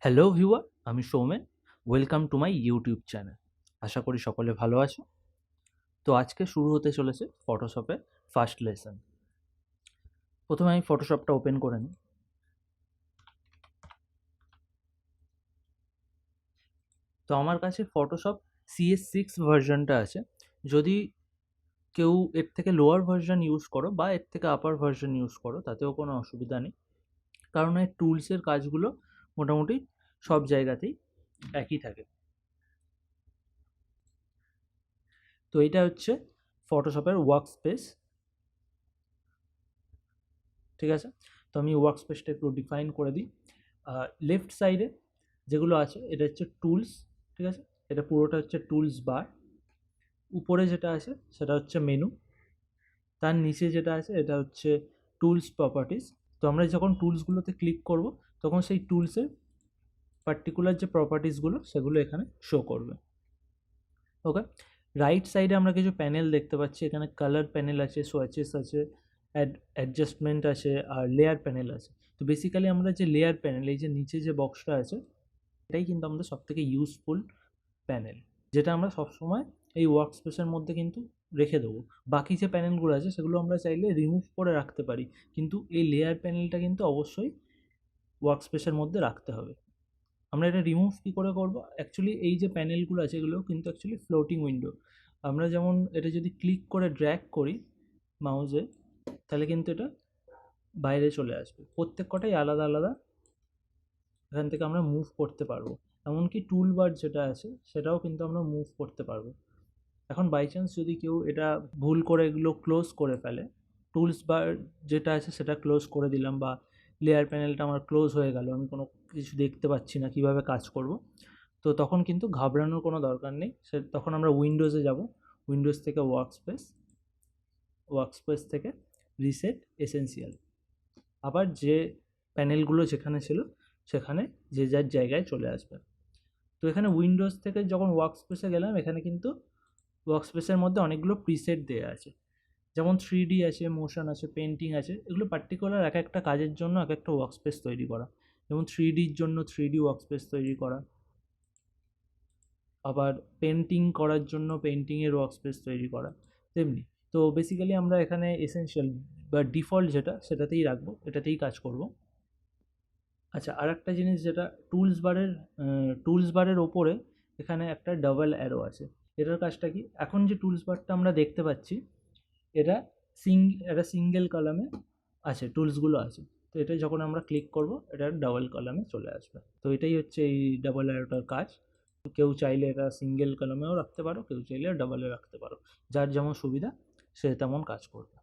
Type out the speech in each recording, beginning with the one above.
Hello viewer, আমি Soumen. Welcome to my YouTube channel. আশা করি সকলে ভালো আছো। তো আজকে শুরু হতে চলেছে ফটোশপের ফার্স্ট লেসন। প্রথমে আমি ফটোশপটা ওপেন করে নিই। তো আমার কাছে ফটোশপ CS6 ভার্সনটা আছে। যদি কেউ এর থেকে লোয়ার ভার্সন ইউজ করো বা এর থেকে আপার ভার্সন ইউজ করো, তাতেও কোনো অসুবিধা নেই, কারণ এর টুলসের কাজগুলো মোটামুটি সব জায়গাতেই একই থাকে। তো এটা হচ্ছে ফটোশপের ওয়ার্ক স্পেস, ঠিক আছে। তো আমি ওয়ার্ক স্পেসটা একটু ডিফাইন করে দিই। লেফট সাইডে যেগুলো আছে এটা হচ্ছে টুলস, ঠিক আছে। এটা পুরোটা হচ্ছে টুলস বার। উপরে যেটা আছে সেটা হচ্ছে মেনু। তার নিচে যেটা আছে এটা হচ্ছে টুলস প্রপার্টিস। তো আমরা যখন টুলসগুলোতে ক্লিক করব তখন সেই টুলসের পার্টিকুলার যে প্রপার্টিসগুলো সেগুলো এখানে শো করবে। ওকে, রাইট সাইডে আমরা কিছু প্যানেল দেখতে পাচ্ছি। এখানে কালার প্যানেল আছে, সোয়াচেস আছে, অ্যাডজাস্টমেন্ট আছে আর লেয়ার প্যানেল আছে। তো বেসিক্যালি আমরা যে লেয়ার প্যানেল, এই যে নিচে যে বক্সটা আছে, এটাই কিন্তু আমাদের সবথেকে ইউজফুল প্যানেল, যেটা আমরা সবসময় এই ওয়ার্ক স্পেসের মধ্যে কিন্তু রেখে দেবো। বাকি যে প্যানেলগুলো আছে সেগুলো আমরা চাইলে রিমুভ করে রাখতে পারি, কিন্তু এই লেয়ার প্যানেলটা কিন্তু অবশ্যই ওয়ার্ক স্পেসের মধ্যে রাখতে হবে। আমরা এটা রিমুভ কী করে করবো? অ্যাকচুয়ালি এই যে প্যানেলগুলো আছে এগুলো কিন্তু অ্যাকচুয়ালি ফ্লোটিং উইন্ডো। আমরা যেমন এটা যদি ক্লিক করে ড্র্যাগ করি মাউসে, তাহলে কিন্তু এটা বাইরে চলে আসবে। প্রত্যেক কটাই আলাদা আলাদা এখান থেকে আমরা মুভ করতে পারবো। এমনকি টুল বার যেটা আছে সেটাও কিন্তু আমরা মুভ করতে পারবো। এখন বাই চান্স যদি কেউ এটা ভুল করে এগুলো ক্লোজ করে ফেলে, টুলস বার যেটা আছে সেটা ক্লোজ করে দিলাম বা লেয়ার প্যানেলটা আমার ক্লোজ হয়ে গেল, আমি কোনো কিছু দেখতে পাচ্ছি না কীভাবে কাজ করব, তো তখন কিন্তু ঘাবড়ানোর কোনো দরকার নেই। তখন আমরা উইন্ডোজে যাব, উইন্ডোজ থেকে ওয়ার্ক স্পেস থেকে রিসেট এসেনশিয়াল, আবার যে প্যানেলগুলো যেখানে ছিল সেখানে যে যার জায়গায় চলে আসবে। তো এখানে উইন্ডোজ থেকে যখন ওয়ার্ক স্পেসে গেলাম, এখানে কিন্তু ওয়ার্ক স্পেসের মধ্যে অনেকগুলো প্রিসেট দেওয়া আছে, যেমন 3D আছে, মোশন আছে, পেন্টিং আছে। এগুলো পার্টিকুলার এক একটা কাজের জন্য এক একটা ওয়ার্ক স্পেস তৈরি করা। যেমন 3Dর জন্য 3D ওয়ার্ক স্পেস তৈরি করা, আবার পেন্টিং করার জন্য পেন্টিংয়ের ওয়ার্ক স্পেস তৈরি করা, তেমনি। তো বেসিক্যালি আমরা এখানে এসেনশিয়াল বা ডিফল্ট যেটা সেটাতেই রাখবো, এটাতেই কাজ করব। আচ্ছা, আর একটা জিনিস যেটা টুলস বারের ওপরে এখানে একটা ডাবল অ্যারো আছে। এটার কাজটা কি? এখন যে টুলস বারটা আমরা দেখতে পাচ্ছি এটা একটা সিঙ্গেল কলামে আছে, টুলসগুলো আছে। তো এটা যখন আমরা ক্লিক করব এটা ডাবল কলামে চলে আসবে। তো এটাই হচ্ছে এই ডাবল অ্যারোটার কাজ। কেউ চাইলে এটা সিঙ্গেল কলামেও রাখতে পারো, কেউ চাইলে ডাবলে রাখতে পারো, যার যেমন সুবিধা সে তেমন কাজ করবে।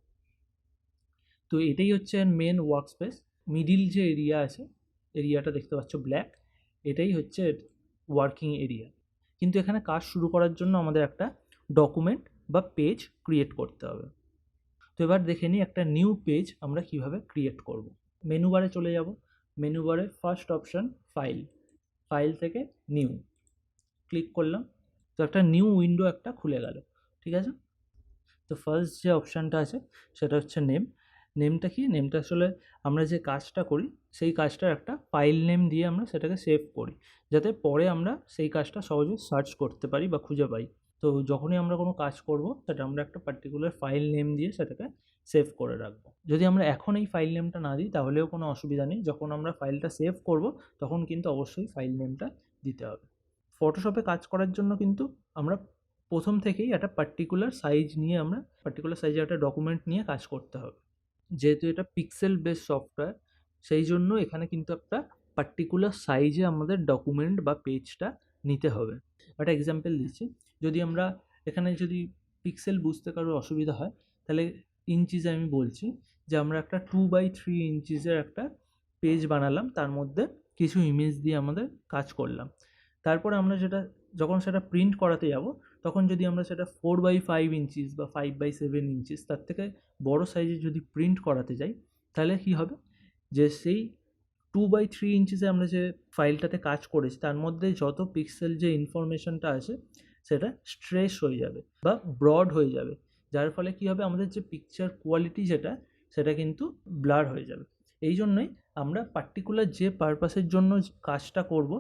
তো এটাই হচ্ছে মেন ওয়ার্ক স্পেস। মিডিল যে এরিয়া আছে, এরিয়াটা দেখতে পাচ্ছ ব্ল্যাক, এটাই হচ্ছে ওয়ার্কিং এরিয়া। কিন্তু এখানে কাজ শুরু করার জন্য আমাদের একটা ডকুমেন্ট বা পেজ ক্রিয়েট করতে হবে। তো এবার দেখে নিই একটা নিউ পেজ আমরা কিভাবে ক্রিয়েট করব। মেনু বারে চলে যাব। মেনু বারে ফার্স্ট অপশান ফাইল থেকে নিউ ক্লিক করলাম। তো একটা নিউ উইন্ডো একটা খুলে গেল, ঠিক আছে। তো ফার্স্ট যে অপশানটা আছে সেটা হচ্ছে নেমটা কি? নেমটা আসলে আমরা যে কাজটা করি সেই কাজটার একটা ফাইল নেম দিয়ে আমরা সেটাকে সেভ করি, যাতে পরে আমরা সেই কাজটা সহজে সার্চ করতে পারি বা খুঁজে পাই। তো যখনই আমরা কোনো কাজ করব সেটা আমরা একটা পার্টিকুলার ফাইল নেম দিয়ে সেটাকে সেভ করে রাখবো। যদি আমরা এখন এই ফাইল নেমটা না দিই তাহলেও কোনো অসুবিধা নেই, যখন আমরা ফাইলটা সেভ করব তখন কিন্তু অবশ্যই ফাইল নেমটা দিতে হবে। ফটোশপে কাজ করার জন্য কিন্তু আমরা প্রথম থেকেই একটা পার্টিকুলার সাইজের একটা ডকুমেন্ট নিয়ে কাজ করতে হবে। যেহেতু এটা পিক্সেল বেস সফটওয়্যার, সেই জন্য এখানে কিন্তু একটা পার্টিকুলার সাইজে আমাদের ডকুমেন্ট বা পেজটা নিতে হবে। একটা এক্সাম্পল দিচ্ছি, যদি পিক্সেল বুঝতে কারোর অসুবিধা হয় তাহলে ইঞ্চিসে আমি বলছি যে আমরা একটা 2x3 ইঞ্চিসের একটা পেজ বানালাম, তার মধ্যে কিছু ইমেজ দিয়ে আমাদের কাজ করলাম। তারপরে আমরা যখন সেটা প্রিন্ট করাতে যাব তখন যদি আমরা সেটা 4x5 ইঞ্চিস বা 5x7 ইঞ্চিস তার থেকে বড় সাইজে যদি প্রিন্ট করাতে যাই, তাহলে কী হবে যে সেই 2x3 ইঞ্চিসে আমরা যে ফাইলটাতে কাজ করেছি তার মধ্যে যত পিক্সেল যে ইনফরমেশনটা আছে সেটা স্ট্রেস হয়ে যাবে বা ব্রড হয়ে যাবে, যার ফলে কী হবে আমাদের যে পিকচার কোয়ালিটি সেটা কিন্তু ব্লার হয়ে যাবে। এই জন্যই আমরা পার্টিকুলার যে পারপাসের জন্য কাজটা করব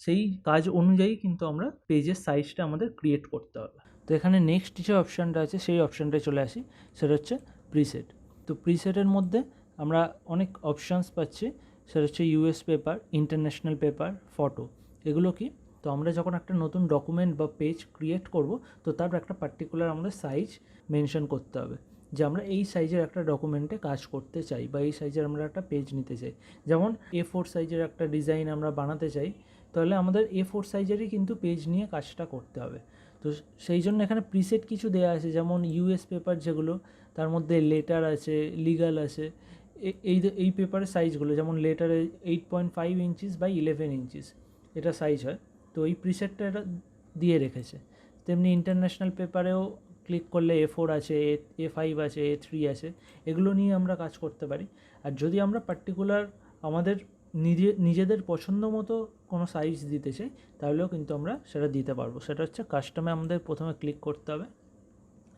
সেই কাজ অনুযায়ী কিন্তু আমরা পেজের সাইজটা আমাদের ক্রিয়েট করতে হবে। তো এখানে নেক্সট যে অপশানটা আছে সেই অপশানটায় চলে আসি, সেটা হচ্ছে প্রিসেট। তো প্রিসেটের মধ্যে আমরা অনেক অপশানস পাচ্ছি, সেটা হচ্ছে US paper, international paper, photo. এগুলো কি, তো আমরা যখন একটা নতুন ডকুমেন্ট বা পেজ ক্রিয়েট করব তো তার একটা পার্টিকুলার আমাদের সাইজ মেনশন করতে হবে, যে আমরা এই সাইজের একটা ডকুমেন্টে কাজ করতে চাই বা এই সাইজের আমরা একটা পেজ নিতে চাই। যেমন A4 সাইজের একটা ডিজাইন আমরা বানাতে চাই, তাহলে আমাদের A4 সাইজেরই কিন্তু পেজ নিয়ে কাজটা করতে হবে। তো সেই জন্য এখানে প্রিসেট কিছু দেওয়া আছে, যেমন ইউএস পেপার যেগুলো, তার মধ্যে লেটার আছে, লিগাল আছে। এই পেপারের সাইজগুলো, যেমন লেটারে 8.5 ইঞ্চিস বাই 11 ইঞ্চিস এটা সাইজ হয়, তো এই প্রিসেটটা এটা দিয়ে রেখেছে। তেমনি ইন্টারন্যাশনাল পেপারেও ক্লিক করলে A4 আছে, A5 আছে, A3 আছে, এগুলো নিয়ে আমরা কাজ করতে পারি। আর যদি আমরা পার্টিকুলার আমাদের নিজেদের পছন্দ মতো কোনো সাইজ দিতে চাই, তাহলেও কিন্তু আমরা সেটা দিতে পারবো। সেটা হচ্ছে কাস্টমে আমাদের প্রথমে ক্লিক করতে হবে,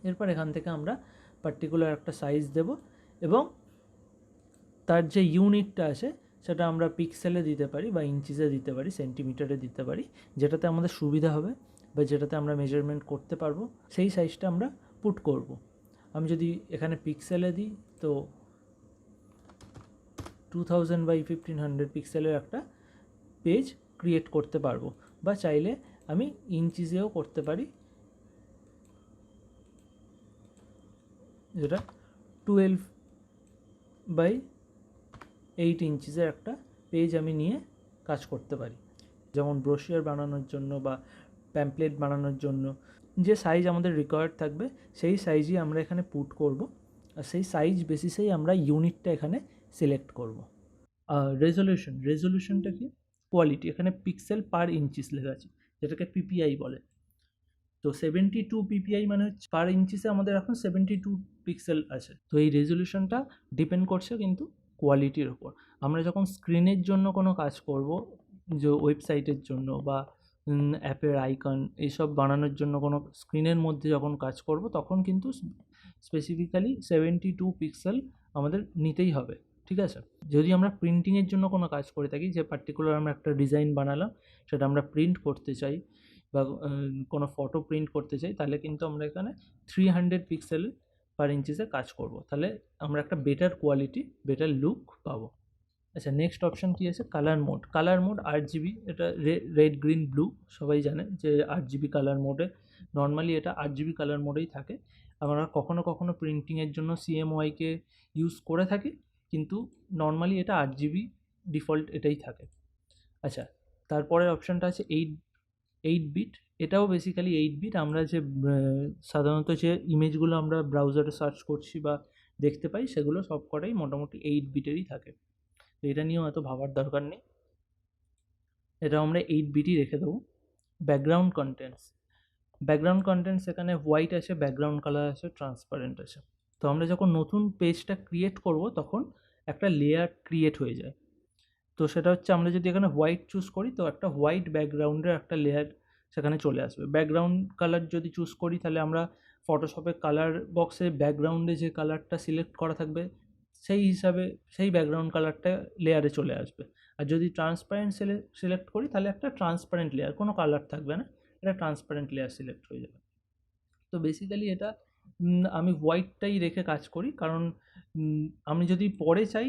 এরপর এখান থেকে আমরা পার্টিকুলার একটা সাইজ দেব এবং তার যে ইউনিটটা আছে সেটা আমরা পিক্সেলে দিতে পারি বা ইঞ্চিসে দিতে পারি, সেন্টিমিটারে দিতে পারি, যেটাতে আমাদের সুবিধা হবে বা যেটাতে আমরা মেজারমেন্ট করতে পারবো, সেই সাইজটা আমরা পুট করব। আমি যদি এখানে পিক্সেলে দিই তো 2000 বাই 1500 পিক্সেলের একটা পেজ ক্রিয়েট করতে পারবো, বা চাইলে আমি ইঞ্চিসেও করতে পারি, যেটা 12 বাই 8 ইঞ্চিসের একটা পেজ আমি নিয়ে কাজ করতে পারি। যেমন ব্রোশিয়ার বানানোর জন্য বা প্যাম্পলেট বানানোর জন্য যে সাইজ আমাদের রিকোয়ার্ড থাকবে সেই সাইজই আমরা এখানে পুট করব, আর সেই সাইজ বেসিসেই আমরা ইউনিটটা এখানে সিলেক্ট করব। রেজলিউশনটা কি, কোয়ালিটি, এখানে পিক্সেল পার ইঞ্চিস লেখা আছে, যেটাকে পিপিআই বলে। তো 72 পিপিআই মানে হচ্ছে পার ইঞ্চিসে আমাদের এখন 72 পিক্সেল আছে। তো এই রেজলিউশনটা ডিপেন্ড করছে কিন্তু কোয়ালিটির ওপর। আমরা যখন স্ক্রিনের জন্য কোনো কাজ করব, যে ওয়েবসাইটের জন্য বা অ্যাপের আইকন এইসব বানানোর জন্য কোনো স্ক্রিনের মধ্যে যখন কাজ করব, তখন কিন্তু স্পেসিফিক্যালি 72 পিক্সেল আমাদের নিতেই হবে, ঠিক আছে। যদি আমরা প্রিন্টিংয়ের জন্য কোনো কাজ করে থাকি, যে পার্টিকুলার আমরা একটা ডিজাইন বানালাম, সেটা আমরা প্রিন্ট করতে চাই বা কোনো ফটো প্রিন্ট করতে চাই, তাহলে কিন্তু আমরা এখানে 300 পিক্সেল পার ইঞ্চিসে কাজ করব, তাহলে আমরা একটা বেটার কোয়ালিটি, বেটার লুক পাবো। আচ্ছা, নেক্সট অপশান কী আছে, colour mode. Colour mode 8GB, এটা রেড গ্রিন ব্লু সবাই জানে যে 8GB কালার মোডে, নর্মালি এটা 8GB কালার মোডেই থাকে। আমরা কখনো কখনো প্রিন্টিংয়ের জন্য CMYকে ইউজ করে থাকি, কিন্তু নর্মালি এটা 8GB ডিফল্ট এটাই থাকে। আচ্ছা, তারপরের অপশানটা আছে 8 বিট। এটাও বেসিক্যালি 8 বিট। আমরা যে সাধারণত যে ইমেজগুলো আমরা ব্রাউজারে সার্চ করছি বা দেখতে পাই, সেগুলো সব কটাই মোটামুটি 8 বিটেরই থাকে। তো এটা নিয়েও এত ভাবার দরকার নেই, এটা আমরা 8 বিটই রেখে দেবো। ব্যাকগ্রাউন্ড কন্টেন্টস এখানে হোয়াইট আছে, ব্যাকগ্রাউন্ড কালার আছে, ট্রান্সপারেন্ট আছে। তো আমরা যখন নতুন পেজটা ক্রিয়েট করব, তখন একটা লেয়ার ক্রিয়েট হয়ে যায়। তো সেটা হচ্ছে, আমরা যদি এখানে হোয়াইট চুজ করি তো একটা হোয়াইট ব্যাকগ্রাউন্ডের একটা লেয়ার সেখানে চলে আসবে। ব্যাকগ্রাউন্ড কালার যদি চুজ করি, তাহলে আমরা ফটোশপে কালার বক্সে ব্যাকগ্রাউন্ডে যে কালারটা সিলেক্ট করা থাকবে সেই হিসাবে সেই ব্যাকগ্রাউন্ড কালারটা লেয়ারে চলে আসবে। আর যদি ট্রান্সপারেন্ট সিলেক্ট করি, তাহলে একটা ট্রান্সপারেন্ট লেয়ার, কোনো কালার থাকবে না, এটা ট্রান্সপারেন্ট লেয়ার সিলেক্ট হয়ে যাবে। তো বেসিক্যালি এটা আমি হোয়াইটটাই রেখে কাজ করি, কারণ আমি যদি পরে চাই,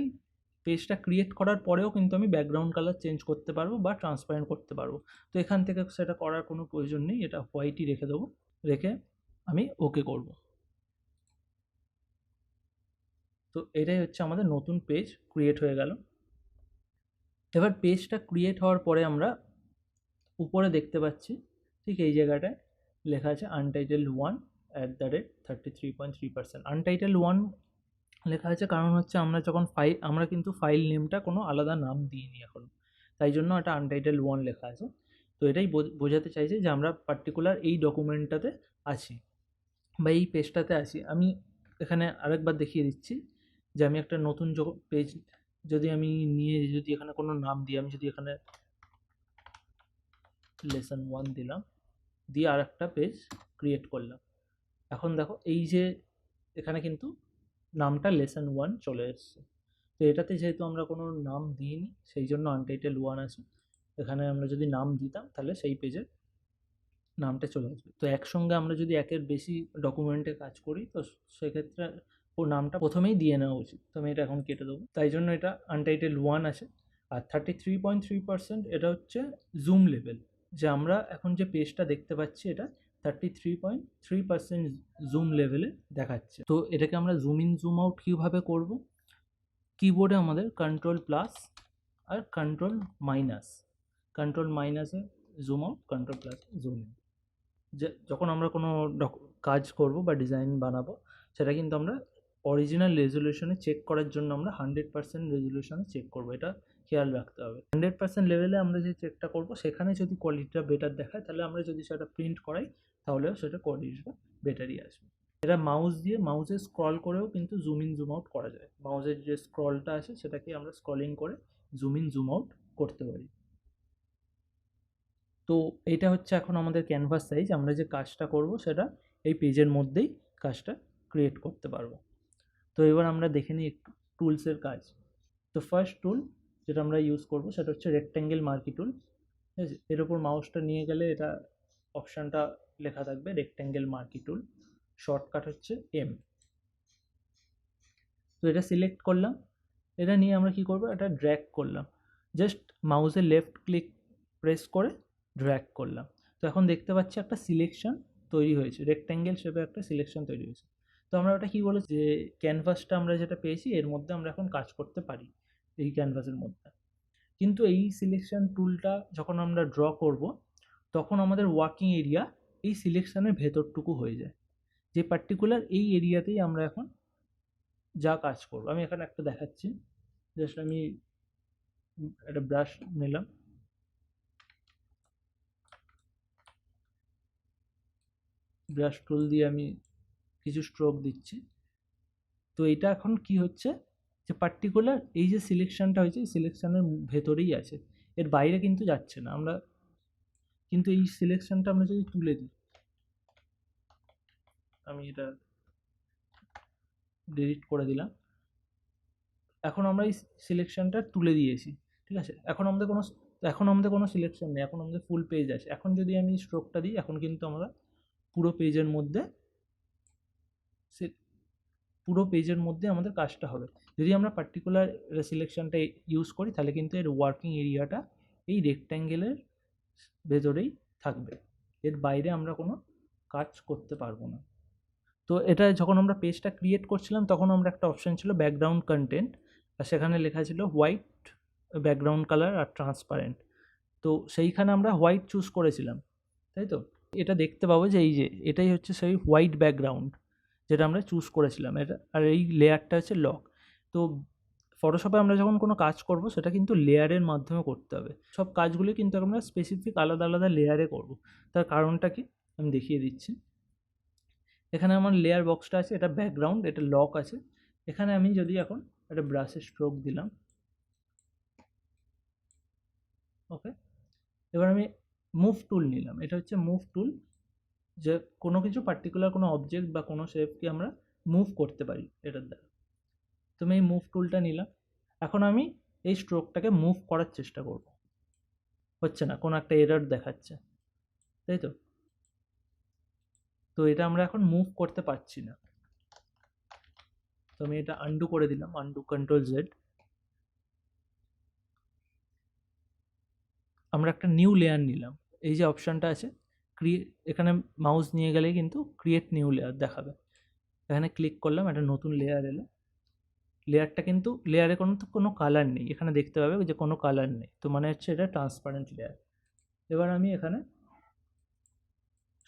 পেজটা ক্রিয়েট করার পরেও কিন্তু আমি ব্যাকগ্রাউন্ড কালার চেঞ্জ করতে পারবো বা ট্রান্সপারেন্ট করতে পারবো। তো এখান থেকে সেটা করার কোনো প্রয়োজন নেই, এটা হোয়াইটই রেখে দেবো, রেখে আমি ওকে করব। তো এটাই হচ্ছে আমাদের নতুন পেজ ক্রিয়েট হয়ে গেল। এবার পেজটা ক্রিয়েট হওয়ার পরে আমরা উপরে দেখতে পাচ্ছি, ঠিক এই জায়গাটায় লেখা আছে untitled1@33.3%। untitled1 লেখা আছে কারণ হচ্ছে আমরা কিন্তু ফাইল নেমটা কোনো আলাদা নাম দিইনি এখন, তাই জন্য এটা untitled1 লেখা আছে। তো এটাই বোঝাতে চাইছে যে আমরা পার্টিকুলার এই ডকুমেন্টটাতে আছি বা এই পেজটাতে আছি। আমি এখানে আরেকবার দেখিয়ে দিচ্ছি যে আমি একটা নতুন পেজ যদি আমি নিয়ে যদি এখানে কোনো নাম দিই, আমি যদি এখানে lesson 1 দিলাম, দিয়ে আর একটা পেজ ক্রিয়েট করলাম, এখন দেখো এই যে এখানে কিন্তু নামটা lesson 1 চলে এসছে। তো এটাতে যেহেতু আমরা কোনো নাম দিইনি সেই জন্য আনটাইটেল 1 আছে। এখানে আমরা যদি নাম দিতাম তাহলে সেই পেজে নামটা চলে আসবে। তো একসঙ্গে আমরা যদি একের বেশি ডকুমেন্টে কাজ করি তো সেক্ষেত্রে ও নামটা প্রথমেই দিয়ে নেওয়া উচিত। তো আমি এটা এখন কেটে দেবো, তাই জন্য এটা আনটাইটেল 1 আছে। আর 33.3% এটা হচ্ছে জুম লেভেল, যে আমরা এখন যে পেজটা দেখতে পাচ্ছি এটা 33.3% জুম লেভেলে দেখাচ্ছে। তো এটাকে আমরা জুম ইন জুম আউট কীভাবে করব? কিবোর্ডে আমাদের কন্ট্রোল প্লাস আর কন্ট্রোল মাইনাসে zoom out, control plus zoom in. যে যখন আমরা কোনো কাজ করব বা ডিজাইন বানাবো সেটা কিন্তু আমরা অরিজিনাল রেজলিউশনে চেক করার জন্য আমরা 100% রেজলিউশনে চেক করব, এটা খেয়াল রাখতে হবে। 100% লেভেলে আমরা যে চেকটা করব সেখানে যদি কোয়ালিটিটা বেটার দেখায় তাহলে আমরা যদি সেটা প্রিন্ট করাই তাহলেও সেটা কোয়ালিটিটা বেটারই আসবে। এটা মাউসে স্ক্রল করেও কিন্তু জুম ইন জুম আউট করা যায়। মাউসের যে স্ক্রলটা আছে সেটাকে আমরা স্ক্রলিং করে জুম ইন জুম আউট করতে পারি। তো এইটা হচ্ছে এখন আমাদের ক্যানভাস সাইজ। আমরা যে কাজটা করব সেটা এই পেজের মধ্যেই কাজটা ক্রিয়েট করতে পারবো। তো এবার আমরা দেখে নিই একটু টুলসের কাজ। তো ফার্স্ট টুল যেটা আমরা ইউজ করব সেটা হচ্ছে রেক্ট্যাঙ্গেল মার্কি টুল। ঠিক আছে, এর ওপর মাউসটা নিয়ে গেলে এটা অপশানটা লেখা থাকবে রেক্ট্যাঙ্গেল মার্কি টুল, শর্টকাট হচ্ছে এম। তো এটা সিলেক্ট করলাম, এটা নিয়ে আমরা কি করব, এটা ড্র্যাগ করলাম, জাস্ট মাউসের লেফট ক্লিক প্রেস করে ড্র্যাগ করলাম। তো এখন দেখতে পাচ্ছি একটা সিলেকশন তৈরি হয়েছে, রেক্ট্যাঙ্গেল শেপে একটা সিলেকশন তৈরি হয়েছে। তো আমরা ওটা কী বলেছি যে ক্যানভাসটা আমরা যেটা পেয়েছি এর মধ্যে আমরা এখন কাজ করতে পারি এই ক্যানভাসের মধ্যে। কিন্তু এই সিলেকশন টুলটা যখন আমরা ড্র করব তখন আমাদের ওয়ার্কিং এরিয়া এই সিলেকশনের ভেতরটুকু হয়ে যায়, যে পার্টিকুলার এই এরিয়াতেই আমরা এখন যা কাজ করব। আমি এখানে একটা দেখাচ্ছি, জাস্ট আমি একটা ব্রাশ নিলাম, ব্রাশ টুল দিয়ে আমি কিছু স্ট্রোক দিচ্ছি। তো এটা এখন কি হচ্ছে যে পার্টিকুলার এই যে সিলেকশনটা হয়েছে এই সিলেকশনের ভেতরেই আছে, এর বাইরে কিন্তু যাচ্ছে না। আমরা কিন্তু এই সিলেকশনটা আমরা যদি তুলে দিই, আমি এটা ডিলিট করে দিলাম, এখন আমরা এই সিলেকশনটা তুলে দিয়েছি। ঠিক আছে, এখন আমাদের কোনো সিলেকশন নেই, এখন আমাদের ফুল পেজ আছে। এখন যদি আমি স্ট্রোকটা দিই এখন কিন্তু আমরা পুরো পেজের মধ্যে আমাদের কাজটা হবে। যদি আমরা পার্টিকুলার সিলেকশনটা ইউজ করি তাহলে কিন্তু এর ওয়ার্কিং এরিয়াটা এই রেক্ট্যাঙ্গেলের ভেতরেই থাকবে, এর বাইরে আমরা কোনো কাজ করতে পারবো না। তো এটা যখন আমরা পেজটা ক্রিয়েট করছিলাম তখন আমরা একটা অপশান ছিল ব্যাকগ্রাউন্ড কন্টেন্ট, আর সেখানে লেখা ছিল হোয়াইট ব্যাকগ্রাউন্ড কালার আর ট্রান্সপারেন্ট। তো সেইখানে আমরা হোয়াইট চুজ করেছিলাম, তাই তো। এটা দেখতে পাবো যে এটাই হচ্ছে সেই হোয়াইট ব্যাকগ্রাউন্ড যেটা আমরা চুজ করেছিলাম, এটা। আর এই লেয়ারটা হচ্ছে লক। তো ফটোশপে আমরা যখন কোনো কাজ করব সেটা কিন্তু লেয়ারের মাধ্যমে করতে হবে। সব কাজগুলি কিন্তু আমরা স্পেসিফিক আলাদা আলাদা লেয়ারে করব। তার কারণটা কি আমি দেখিয়ে দিচ্ছি। এখানে আমার লেয়ার বক্সটা আছে, এটা ব্যাকগ্রাউন্ড, এটা লক আছে। এখানে আমি যদি এখন একটা ব্রাশের স্ট্রোক দিলাম, ওকে, এবার আমি মুভ টুল নিলাম। এটা হচ্ছে মুভ টুল, যে কোনো কিছু পার্টিকুলার কোনো অবজেক্ট বা কোনো শেপকে আমরা মুভ করতে পারি এটার দ্বারা। তো আমি এই মুভ টুলটা নিলাম, এখন আমি এই স্ট্রোকটাকে মুভ করার চেষ্টা করব, হচ্ছে না, কোনো একটা এরর দেখাচ্ছে, তাই তো। তো এটা আমরা এখন মুভ করতে পারছি না। তো আমি এটা আন্ডু করে দিলাম, আন্ডু কন্ট্রোল জেড। আমরা একটা নিউ লেয়ার নিলাম, এই যে অপশানটা আছে এখানে মাউস নিয়ে গেলেই কিন্তু ক্রিয়েট নিউ লেয়ার দেখাবে। এখানে ক্লিক করলাম, একটা নতুন লেয়ার এলো। লেয়ারটা কিন্তু লেয়ারে কোনো কালার নেই, এখানে দেখতে পাবে যে কোনো কালার নেই, তো মানে হচ্ছে এটা ট্রান্সপারেন্ট লেয়ার। এবার আমি এখানে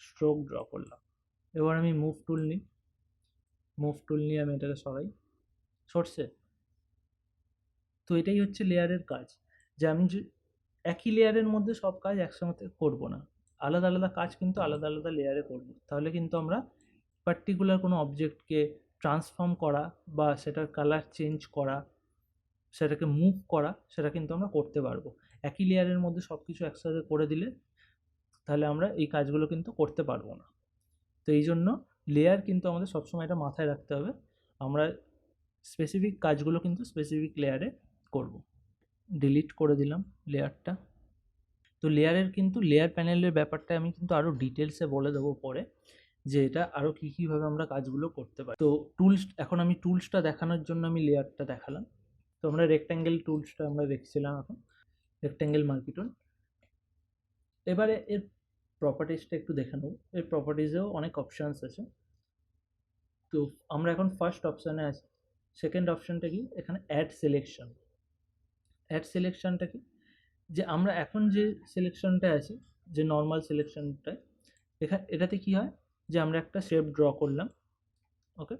স্ট্রোক ড্র করলাম। এবার আমি মুভ টুল নিয়ে আমি এটাকে সরছে। তো এটাই হচ্ছে লেয়ারের কাজ, যে আমি একই লেয়ারের মধ্যে সব কাজ একসঙ্গে করব না, আলাদা আলাদা কাজ কিন্তু আলাদা আলাদা লেয়ারে করব। তাহলে কিন্তু আমরা পার্টিকুলার কোনো অবজেক্টকে ট্রান্সফর্ম করা বা সেটার কালার চেঞ্জ করা, সেটাকে মুভ করা, সেটা কিন্তু আমরা করতে পারবো। একই লেয়ারের মধ্যে সব কিছু একসাথে করে দিলে তাহলে আমরা এই কাজগুলো কিন্তু করতে পারবো না। তো এই জন্য লেয়ার কিন্তু আমাদের সবসময় এটা মাথায় রাখতে হবে। আমরা স্পেসিফিক কাজগুলো কিন্তু স্পেসিফিক লেয়ারে করব। ডিলিট করে দিলাম লেয়ারটা। তো লেয়ারের কিন্তু লেয়ার প্যানেলের ব্যাপারটা আমি কিন্তু আরও ডিটেলসে বলে দেবো পরে, যে এটা আরও কীভাবে আমরা কাজগুলো করতে পারি। তো এখন আমি টুলসটা দেখানোর জন্য আমি লেয়ারটা দেখালাম। তো আমরা রেক্ট্যাঙ্গেল টুলসটা আমরা দেখছিলাম, এখন রেক্ট্যাঙ্গেল মার্কি টুল। এবারে এর প্রপার্টিসটা একটু দেখে নেব। এর প্রপার্টিসেও অনেক অপশানস আছে। তো আমরা এখন ফার্স্ট অপশানে আছি। সেকেন্ড অপশানটা কি, এখানে অ্যাড সিলেকশন। অ্যাড সিলেকশনটা কি, যে আমরা এখন যে সিলেকশনটা আছে, যে নর্মাল সিলেকশনটায়, এটাতে কি হয়, যে আমরা একটা শেপ ড্র করলাম। ওকে,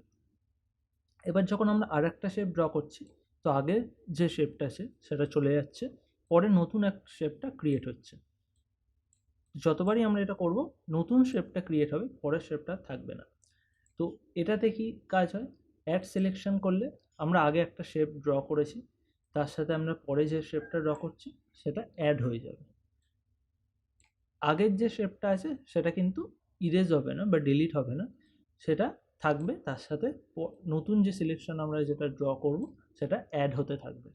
এবার যখন আমরা আর একটা শেপ ড্র করছি, তো আগে যে শেপটা আছে সেটা চলে যাচ্ছে, পরে নতুন এক শেপটা ক্রিয়েট হচ্ছে। যতবারই আমরা এটা করব, নতুন শেপটা ক্রিয়েট হবে, পরের শেপটা থাকবে না। তো এটাতে কি কাজ হয়, অ্যাড সিলেকশন করলে আমরা আগে একটা শেপ ড্র করেছি, তার সাথে আমরা পরে যে শেপটা ড্র করছি সেটা অ্যাড হয়ে যাবে। আগের যে শেপটা আছে সেটা কিন্তু ইরেজ হবে না বা ডিলিট হবে না, সেটা থাকবে, তার সাথে নতুন যে সিলেকশন আমরা যেটা ড্র করব সেটা অ্যাড হতে থাকবে।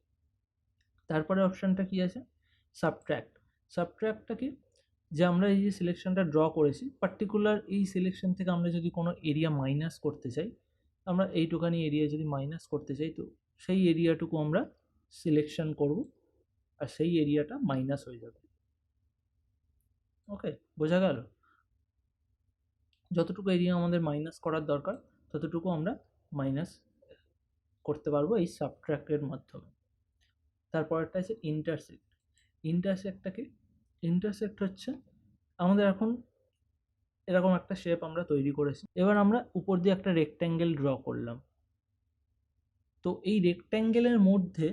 তারপরে অপশানটা কি আছে, সাবট্র্যাক্ট। সাবট্র্যাক্টটা কি, যে আমরা এই যে সিলেকশনটা ড্র করেছি, পার্টিকুলার এই সিলেকশন থেকে আমরা যদি কোনো এরিয়া মাইনাস করতে চাই, আমরা এইটুখানি এরিয়া যদি মাইনাস করতে চাই, তো সেই এরিয়াটুকু আমরা সিলেকশন করব, আর সেই এরিয়াটা মাইনাস হয়ে যাবে। ওকে, বোঝা গেল? যতটুকু এরিয়া আমাদের মাইনাস করার দরকার ততটুকু আমরা মাইনাস করতে পারবো এই সাবট্র্যাক্টের মাধ্যমে। তারপরটা আছে ইন্টারসেক্ট। ইন্টারসেক্ট হচ্ছে, আমাদের এখন এরকম একটা শেপ আমরা তৈরি করেছি, এবার আমরা উপর দিয়ে একটা রেক্ট্যাঙ্গেল ড্র করলাম। তো এই রেক্ট্যাঙ্গেলের মধ্যে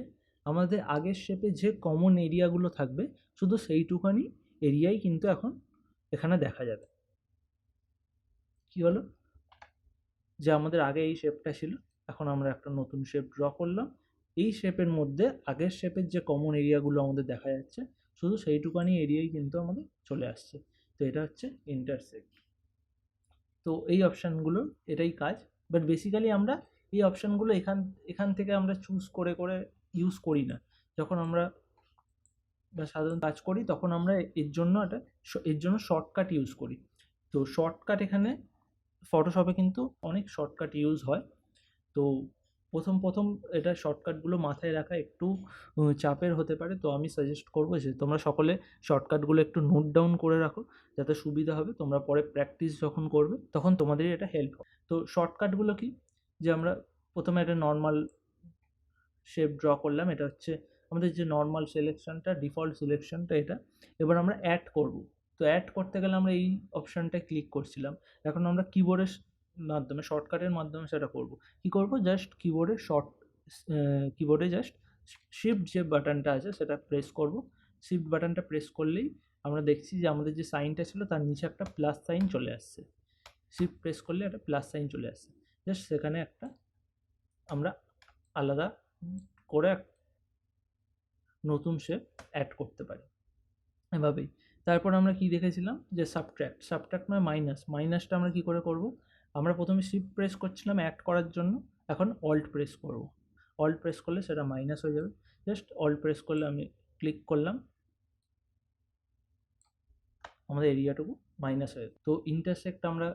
আমাদের আগের শেপে যে কমন এরিয়াগুলো থাকবে, শুধু সেইটুখানি এরিয়াই কিন্তু এখন এখানে দেখা যাবে। কি হলো, যে আমাদের আগে এই শেপটা ছিল, এখন আমরা একটা নতুন শেপ ড্র করলাম, এই শেপের মধ্যে আগের শেপের যে কমন এরিয়াগুলো আমাদের দেখা যাচ্ছে, শুধু সেইটুকানি এরিয়াই কিন্তু আমাদের চলে আসছে। তো এটা হচ্ছে ইন্টারসেক্ট। তো এই অপশানগুলোর এটাই কাজ, বাট বেসিক্যালি আমরা এই অপশানগুলো এখান থেকে আমরা চুজ করে করে ইউজ করি না। যখন আমরা সাধারণ কাজ করি তখন আমরা এর জন্য শর্টকাট ইউজ করি। তো শর্টকাট এখানে ফটোশপে কিন্তু অনেক শর্টকাট ইউজ হয়। তো প্রথম এটা শর্টকাটগুলো মাথায় রাখা একটু চাপের হতে পারে। তো আমি সাজেস্ট করবো যে তোমরা সকলে শর্টকাটগুলো একটু নোট ডাউন করে রাখো, যাতে সুবিধা হবে। তোমরা পরে প্র্যাকটিস যখন করবে তখন তোমাদেরই এটা হেল্প হবে। তো শর্টকাটগুলো কি, যে আমরা প্রথমে একটা নর্মাল শেপ ড্র করলাম, এটা হচ্ছে আমাদের যে নর্মাল সিলেকশনটা, ডিফল্ট সিলেকশনটা এটা। এবার আমরা অ্যাড করব। তো অ্যাড করতে গেলে আমরা এই অপশানটায় ক্লিক করছিলাম, এখন আমরা কিবোর্ডের মাধ্যমে, শর্টকাটের মাধ্যমে সেটা করব। কি করব, জাস্ট কিবোর্ডে জাস্ট শিফট যে বাটনটা আছে সেটা প্রেস করব। শিফট বাটনটা প্রেস করলেই আমরা দেখছি যে আমাদের যে সাইনটা ছিল তার নিচে একটা প্লাস সাইন চলে আসছে। শিফট প্রেস করলে একটা প্লাস সাইন চলে আসছে, জাস্ট সেখানে একটা আমরা আলাদা করে নতুন শেপ অ্যাড করতে পারি এভাবেই। তারপর আমরা কি দেখেছিলাম, যে সাবট্র্যাক্ট নয় মাইনাসটা আমরা কি করে করব, আমরা প্রথমে শিফট প্রেস করছিলাম অ্যাড করার জন্য, এখন অল্ট প্রেস করব। অল্ট প্রেস করলে সেটা মাইনাস হয়ে যাবে। জাস্ট অল্ট প্রেস করলে আমি ক্লিক করলাম, আমাদের এরিয়াটুকু মাইনাস হয়ে যাবে। তো ইন্টারসেক্ট আমরা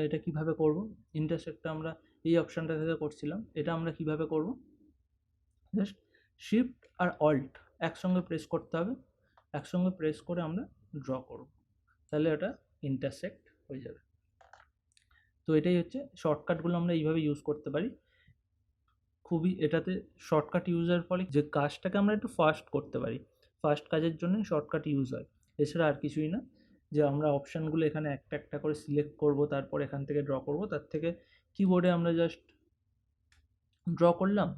এটা কিভাবে করব, ইন্টারসেক্টটা আমরা এই অপশানটা থেকে করছিলাম, এটা আমরা কিভাবে করব, জাস্ট শিফট আর অল্ট একসঙ্গে প্রেস করতে হবে, একসঙ্গে প্রেস করে আমরা ড্র করব, তাহলে ওটা ইন্টারসেক্ট হয়ে যাবে। তো এটাই হচ্ছে শর্টকাটগুলো আমরা এইভাবে ইউজ করতে পারি। খুবই এটাতে শর্টকাট ইউজের ফলে যে কাজটাকে আমরা একটু ফাস্ট করতে পারি, ফাস্ট কাজের জন্য শর্টকাট ইউজ হয়, এছাড়া আর কিছুই না। যে আমরা অপশানগুলো এখানে একটা একটা করে সিলেক্ট করব, তারপর এখান থেকে ড্র করব, তার থেকে কিবোর্ডে আমরা জাস্ট ড্র করলাম,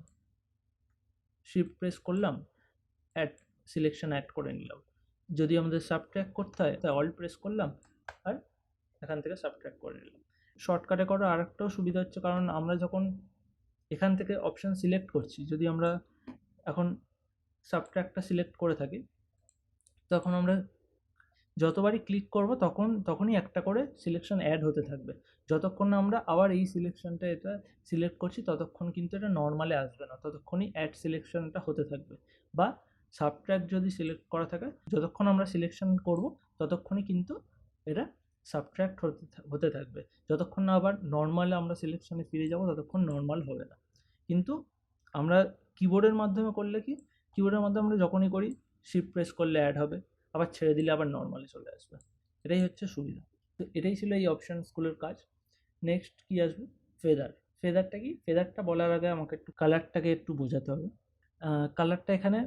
শিফট প্রেস করলাম, সিলেকশন অ্যাড করে নিলাম। যদি আমাদের সাবট্র্যাক্ট করতে হয় তাই অল্ট প্রেস করলাম আর এখান থেকে সাবট্র্যাক্ট করে নিলাম। শর্টকাটে করার আরেকটাও সুবিধা হচ্ছে, কারণ আমরা যখন এখান থেকে অপশান সিলেক্ট করছি, যদি আমরা এখন সাবট্র্যাক্টটা সিলেক্ট করে থাকি, তখন আমরা যতবারই ক্লিক করব তখনই একটা করে সিলেকশন অ্যাড হতে থাকবে। যতক্ষণ না আমরা আবার এই সিলেকশনটা এটা সিলেক্ট করছি ততক্ষণ কিন্তু এটা নর্মালে আসবে না, ততক্ষণই অ্যাড সিলেকশনটা হতে থাকবে। বা সাবট্র্যাক্ট যদি সিলেক্ট করা থাকে, যতক্ষণ আমরা সিলেকশন করব ততক্ষণই কিন্তু এটা সাবট্র্যাক্ট হতে থাকবে। যতক্ষণ না আবার নর্মালে আমরা সিলেকশনে ফিরে যাব ততক্ষণ নর্মাল হবে না। কিন্তু আমরা কিবোর্ডের মাধ্যমে করলে কি, কিবোর্ডের মাধ্যমে আমরা যখনই করি শিফট প্রেস করলে অ্যাড হবে, আবার ছেড়ে দিলে আবার নর্মালে চলে আসবে। এটাই হচ্ছে সুবিধা। তো এটাই ছিল এই অপশানসগুলোর কাজ। নেক্সট কি আসবে? ফেদার। ফেদারটা কি? ফেদারটা বলার আগে আমাকে একটু কালারটাকে একটু বোঝাতে হবে। কালারটা এখানে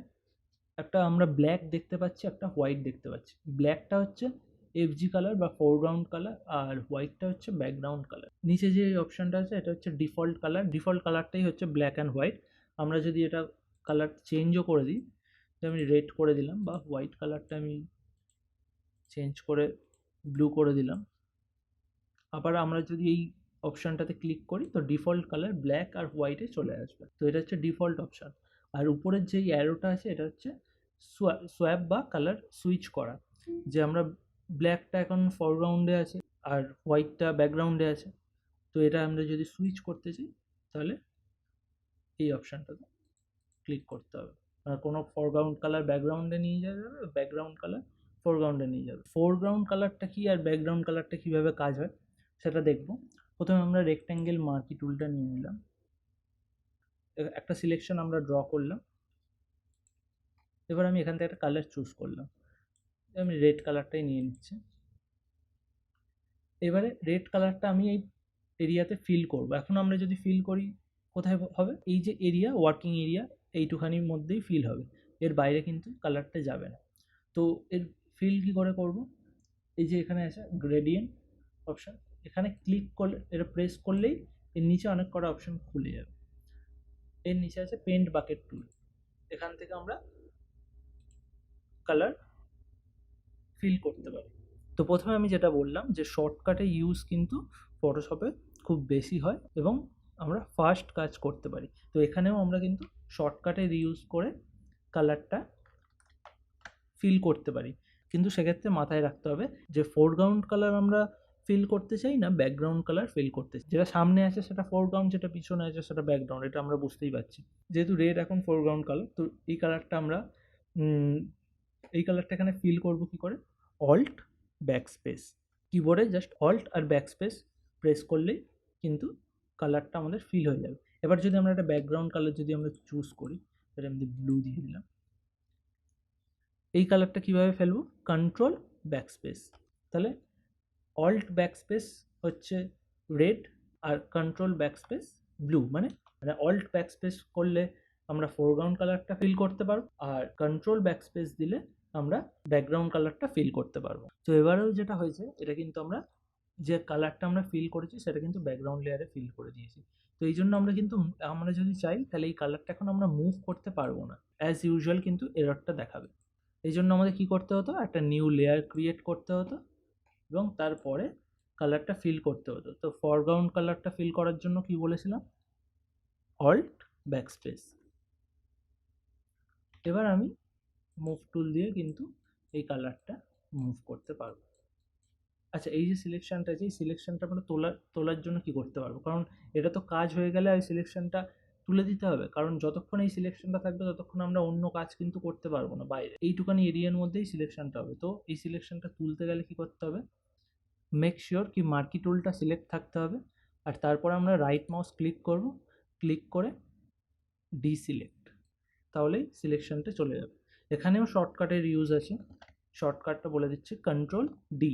একটা আমরা ব্ল্যাক দেখতে পাচ্ছি, একটা হোয়াইট দেখতে পাচ্ছি। ব্ল্যাকটা হচ্ছে এফজি কালার বা ফোরগ্রাউন্ড কালার, আর হোয়াইটটা হচ্ছে ব্যাকগ্রাউন্ড কালার। নিচে যে অপশানটা আছে এটা হচ্ছে ডিফল্ট কালার। ডিফল্ট কালারটাই হচ্ছে ব্ল্যাক অ্যান্ড হোয়াইট। আমরা যদি এটা কালার চেঞ্জও করে দিই, তো আমি রেড করে দিলাম, বা হোয়াইট কালারটা আমি চেঞ্জ করে ব্লু করে দিলাম। আবার আমরা যদি এই অপশানটাতে ক্লিক করি তো ডিফল্ট কালার ব্ল্যাক আর হোয়াইটে চলে আসবে। তো এটা হচ্ছে ডিফল্ট অপশান। আর উপরের যে অ্যারোটা আছে এটা হচ্ছে সোয়াপ বা কালার সুইচ করা, যে আমরা ব্ল্যাকটা এখন ফরগ্রাউন্ডে আছে আর হোয়াইটটা ব্যাকগ্রাউন্ডে আছে। তো এটা আমরা যদি সুইচ করতে চাই তাহলে এই অপশানটাতে ক্লিক করতে হবে। আর কোনো ফরগ্রাউন্ড কালার ব্যাকগ্রাউন্ডে নিয়ে যাবে, ব্যাকগ্রাউন্ড কালার ফোরগ্রাউন্ডে নিয়ে যাবে। ফোরগ্রাউন্ড কালারটা কি আর ব্যাকগ্রাউন্ড কালারটা কীভাবে কাজ হয় সেটা দেখব। প্রথমে আমরা রেক্ট্যাঙ্গেল মার্কি টুলটা নিয়ে নিলাম, একটা সিলেকশন আমরা ড্র করলাম। এবার আমি এখান থেকে একটা কালার চুজ করলাম, আমি রেড কালারটাই নিয়ে নিচ্ছি। এবারে রেড কালারটা আমি এই এরিয়াতে ফিল করব। এখন আমরা যদি ফিল করি কোথায় হবে? এই যে এরিয়া, ওয়ার্কিং এরিয়া, এইটুখানির মধ্যেই ফিল হবে, এর বাইরে কিন্তু কালারটা যাবে না। তো এর ফিল কী করে করব? এই যে এখানে আছে গ্রেডিয়েন্ট অপশান, এখানে ক্লিক করলে, এটা প্রেস করলেই এর নিচে অনেক কটা অপশান খুলে যাবে। এর নিচে আছে পেন্ট বাকেট টুল, এখান থেকে আমরা কালার ফিল করতে পারি। তো প্রথমে আমি যেটা বললাম যে শর্টকাটে ইউজ কিন্তু ফটোশপে খুব বেশি হয় এবং আমরা ফাস্ট কাজ করতে পারি। তো এখানেও আমরা কিন্তু শর্টকাটের ইউজ করে কালারটা ফিল করতে পারি। কিন্তু সেক্ষেত্রে মাথায় রাখতে হবে যে ফোরগ্রাউন্ড কালার আমরা ফিল করতে চাই না ব্যাকগ্রাউন্ড কালার ফিল করতে চাই। যেটা সামনে আছে সেটা ফোরগ্রাউন্ড, যেটা পিছনে আছে সেটা ব্যাকগ্রাউন্ড, এটা আমরা বুঝতেই পারছি। যেহেতু রেড এখন ফোরগ্রাউন্ড কালার, তো এই কালারটা আমরা এই কালারটা এখানে ফিল করব কী করে? অল্ট ব্যাকস্পেস, কিবোর্ডে জাস্ট অল্ট আর ব্যাকস্পেস প্রেস করলেই কিন্তু কালারটা আমাদের ফিল হয়ে যাবে। এবার যদি আমরা একটা ব্যাকগ্রাউন্ড কালার যদি আমরা চুজ করি, এটা আমি ব্লু দিয়ে দিলাম। এই কালারটা কীভাবে ফেলবো? Control backspace. তাহলে অল্ট ব্যাকস্পেস হচ্ছে রেড আর কন্ট্রোল ব্যাকস্পেস ব্লু। মানে অল্ট ব্যাকস্পেস করলে আমরা ফোরগ্রাউন্ড কালারটা ফিল করতে পারবো, আর কন্ট্রোল ব্যাকস্পেস দিলে আমরা ব্যাকগ্রাউন্ড কালারটা ফিল করতে পারবো। তো এবারেও যেটা হয়েছে, এটা কিন্তু আমরা যে কালারটা আমরা ফিল করেছি সেটা কিন্তু ব্যাকগ্রাউন্ড লেয়ারে ফিল করে দিয়েছি। তো এই জন্য আমরা যদি চাই তাহলে এই কালারটা এখন আমরা মুভ করতে পারবো না, অ্যাজ ইউজুয়াল কিন্তু এররটা দেখাবে। এই জন্য আমাদের কী করতে হতো? একটা নিউ লেয়ার ক্রিয়েট করতে হতো এবং তারপরে কালারটা ফিল করতে হতো। তো ফরগ্রাউন্ড কালারটা ফিল করার জন্য কি বলেছিলাম? Alt backspace. এবার আমি মুভ টুল দিয়ে কিন্তু এই কালারটা মুভ করতে পারবো। আচ্ছা, এই যে সিলেকশানটা আছে, এই সিলেকশানটা আমরা তোলার জন্য কি করতে পারবো? কারণ এটা তো কাজ হয়ে গেলে আর সিলেকশানটা তুলে দিতে হবে, কারণ যতক্ষণ এই সিলেকশানটা থাকবে ততক্ষণ আমরা অন্য কাজ কিন্তু করতে পারবো না বাইরে। এইটুখানি এরিয়ার মধ্যেই সিলেকশানটা হবে। তো এই সিলেকশানটা তুলতে গেলে কি করতে হবে? মেক শিওর কি মার্কি টুলটা সিলেক্ট থাকতে হবে, আর তারপর আমরা রাইট মাউস ক্লিক করব, ক্লিক করে ডিসিলেক্ট, তাহলেই সিলেকশানটা চলে যাবে। এখানেও শর্টকাটের ইউজ আছে, শর্টকাটটা বলে দিচ্ছি, কন্ট্রোল ডি।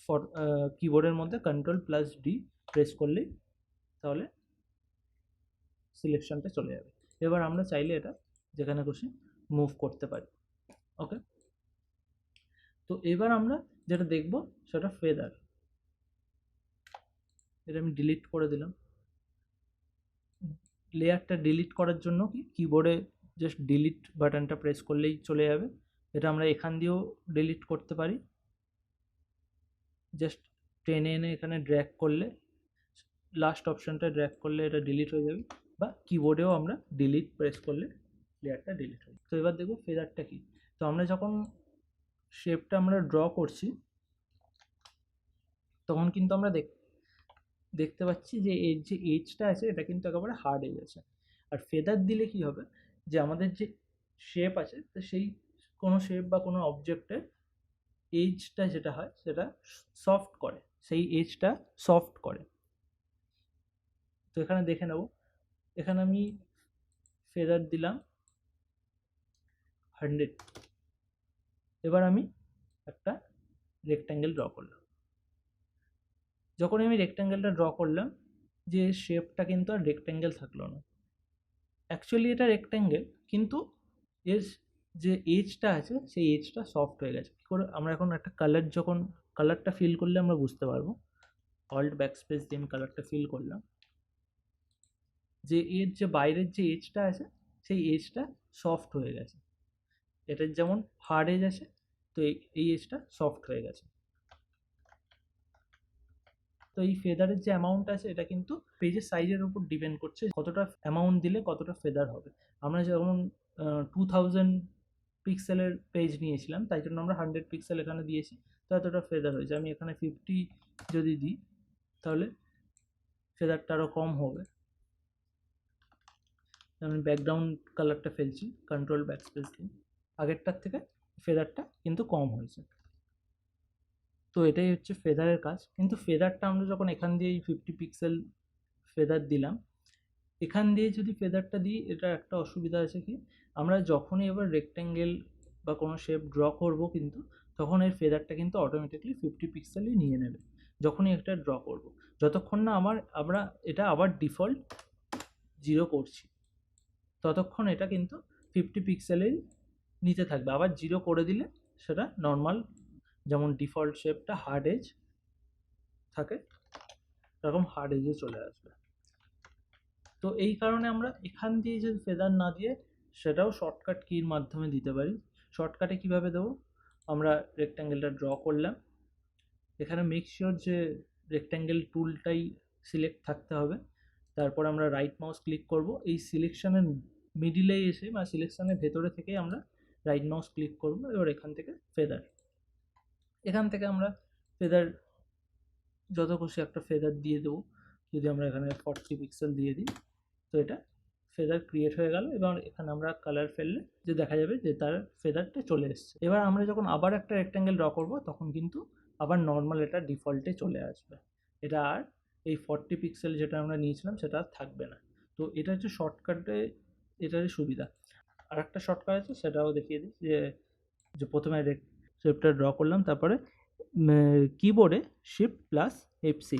ফর কিবোর্ডের মধ্যে কন্ট্রোল+D প্রেস করলেই তাহলে সিলেকশানটা চলে যাবে। এবার আমরা চাইলে এটা যেখানে খুশি মুভ করতে পারি। ওকে, তো এবার আমরা যেটা দেখব সেটা ফেদার। এটা আমি ডিলিট করে দিলাম। লেয়ারটা ডিলিট করার জন্য কিবোর্ডে জাস্ট ডিলিট বাটনটা প্রেস করলেই চলে যাবে। এটা আমরা এখান দিয়েও ডিলিট করতে পারি, জাস্ট টেনে এনে এখানে ড্র্যাগ করলে, লাস্ট অপশানটা ড্র্যাগ করলে এটা ডিলিট হয়ে যাবে, বা কিবোর্ডেও আমরা ডিলিট প্রেস করলে লেয়ারটা ডিলিট হয়ে যাবে। তো এবার দেখব ফেদারটা কি। তো আমরা যখন শেপটা আমরা ড্র করছি তখন কিন্তু আমরা দেখতে পাচ্ছি যে এর যে এজটা আছে এটা কিন্তু একেবারে হার্ড এজ আছে। আর ফেদার দিলে কি হবে, যে আমাদের যে শেপ আছে তো সেই কোনো শেপ বা কোনো অবজেক্টের এজটা যেটা হয় সেটা সফট করে, সেই এজটা সফট করে। তো এখানে দেখে নেব, এখানে আমি ফেদার দিলাম 100। এবার আমি একটা রেক্ট্যাঙ্গেল ড্র করলাম। যখন আমি রেক্ট্যাঙ্গেলটা ড্র করলাম, যে শেপটা কিন্তু আর রেক্ট্যাঙ্গেল থাকলো না, অ্যাকচুয়ালি এটা রেক্ট্যাঙ্গেল, কিন্তু এর যে এজটা আছে সেই এজটা সফট হয়ে গেছে। কী করে আমরা এখন একটা কালার, যখন কালারটা ফিল করলে আমরা বুঝতে পারবো। অল্ট ব্যাকস্পেস দিয়ে আমি কালারটা ফিল করলাম, যে এর যে বাইরের যে এজটা আছে সেই এজটা সফট হয়ে গেছে। এটার যেমন হার্ড এজ আছে, তো এই এজটা সফট হয়ে গেছে। তো এই ফেদারের যে অ্যামাউন্ট আছে এটা কিন্তু পেজের সাইজের উপর ডিপেন্ড করছে, কতটা অ্যামাউন্ট দিলে কতটা ফেদার হবে। আমরা যেমন 2000 পিক্সেলের পেজ নিয়েছিলাম, তাই জন্য আমরা 100 পিক্সেল এখানে দিয়েছি, তো এতটা ফেদার হয়েছে। আমি এখানে 50 যদি দিই তাহলে ফেদারটা আরও কম হবে। আমি ব্যাকগ্রাউন্ড কালারটা ফেলছি কন্ট্রোল ব্যাকস্পেস দিয়ে, আগেরটার থেকে ফেদারটা কিন্তু কম হয়েছে। তো এটাই হচ্ছে ফেদারের কাজ। কিন্তু ফেদারটা আমরা যখন এখান দিয়ে 50 পিক্সেল ফেদার দিলাম, এখান দিয়ে যদি ফেদারটা দিই, এটা একটা অসুবিধা আছে কি, আমরা যখনই এবার রেক্ট্যাঙ্গেল বা কোনো শেপ ড্র করব কিন্তু তখন এর ফেদারটা কিন্তু অটোমেটিকলি 50 পিক্সেলই নিয়ে নেবে যখনই একটা ড্র করব, যতক্ষণ না আমরা এটা আবার ডিফল্ট 0 করছি ততক্ষণ এটা কিন্তু 50 পিক্সেলেই নিতে থাকবে। আবার 0 করে দিলে সেটা নর্মাল, যেমন ডিফল্ট শেপটা হার্ড এজ থাকে এরকম হার্ড এজে চলে আসবে। তো এই কারণে আমরা এখান দিয়ে যদি ফেদার না দিয়ে সেটাও শর্টকাট কির মাধ্যমে দিতে পারি। শর্টকাটে কিভাবে দেবো, আমরা রেক্ট্যাঙ্গেলটা ড্র করলাম, এখানে মেক শিওর যে রেক্ট্যাঙ্গেল টুলটাই সিলেক্ট থাকতে হবে। তারপর আমরা রাইট মাউস ক্লিক করব, এই সিলেকশানের মিডিলে এসে বা সিলেকশানের ভেতরে থেকেই আমরা রাইট মাউস ক্লিক করব। এবার এখান থেকে ফেদার, এখান থেকে আমরা ফেদার যত খুশি একটা ফেদার দিয়ে দেবো। যদি আমরা এখানে 40 পিক্সেল দিয়ে দিই তো এটা ফেদার ক্রিয়েট হয়ে গেল, এবং এখানে আমরা কালার ফেললে যে দেখা যাবে যে তার ফেদারটা চলে এসছে। এবার আমরা যখন আবার একটা রেক্ট্যাঙ্গেল ড্র করব তখন কিন্তু আবার নর্মাল এটা ডিফল্টে চলে আসবে, এটা আর এই 40 পিক্সেল যেটা আমরা নিয়েছিলাম সেটা আর থাকবে না। তো এটা হচ্ছে শর্টকাটে, এটারই সুবিধা। আর একটা শর্টকাট আছে সেটাও দেখিয়ে দিই, যে প্রথমে শেপটা ড্র করলাম, তারপরে কিবোর্ডে Shift+F6